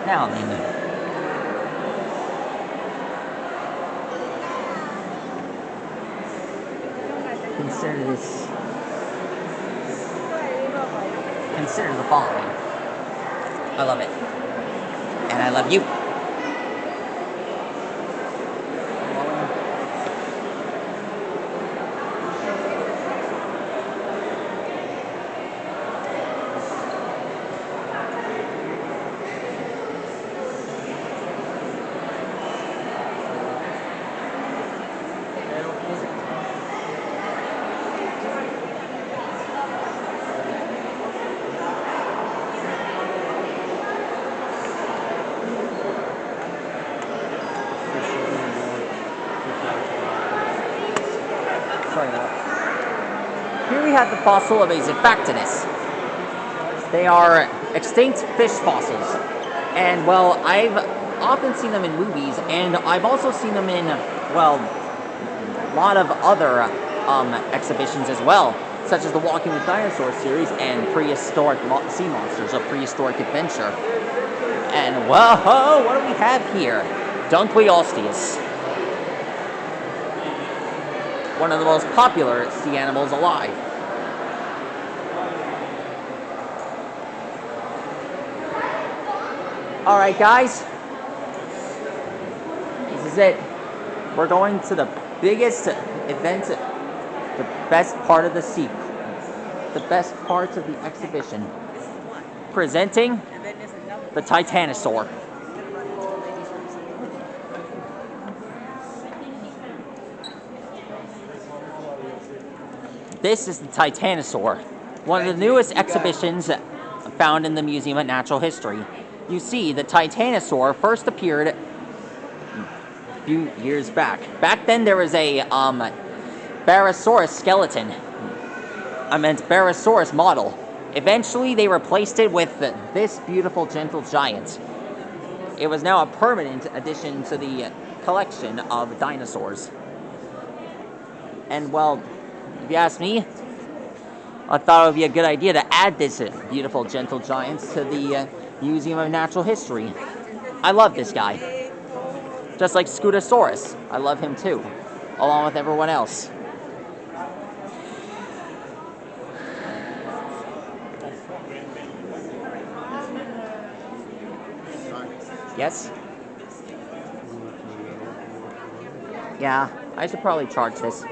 Now then. Consider this. Consider the following. I love it. And I love you. Here we have the fossil of a Zipactinus. They are extinct fish fossils. And, well, I've often seen them in movies, and I've also seen them in, well, a lot of other exhibitions as well, such as the Walking with Dinosaurs series and Prehistoric Sea Monsters, a Prehistoric Adventure. And, whoa, what do we have here? Dunkleosteus. One of the most popular sea animals alive. Alright guys, this is it. We're going to the biggest event, the best part of the best parts of the exhibition. Presenting the titanosaur. This is the titanosaur, one of the newest exhibitions found in the Museum of Natural History. You see, the titanosaur first appeared a few years back. Back then, there was a Barosaurus skeleton. I meant Barosaurus model. Eventually, they replaced it with this beautiful, gentle giant. It was now a permanent addition to the collection of dinosaurs. And, well, if you ask me, I thought it would be a good idea to add this beautiful, gentle giant to the Museum of Natural History. I love this guy. Just like Scutosaurus. I love him too, along with everyone else. Yes? Yeah, I should probably charge this.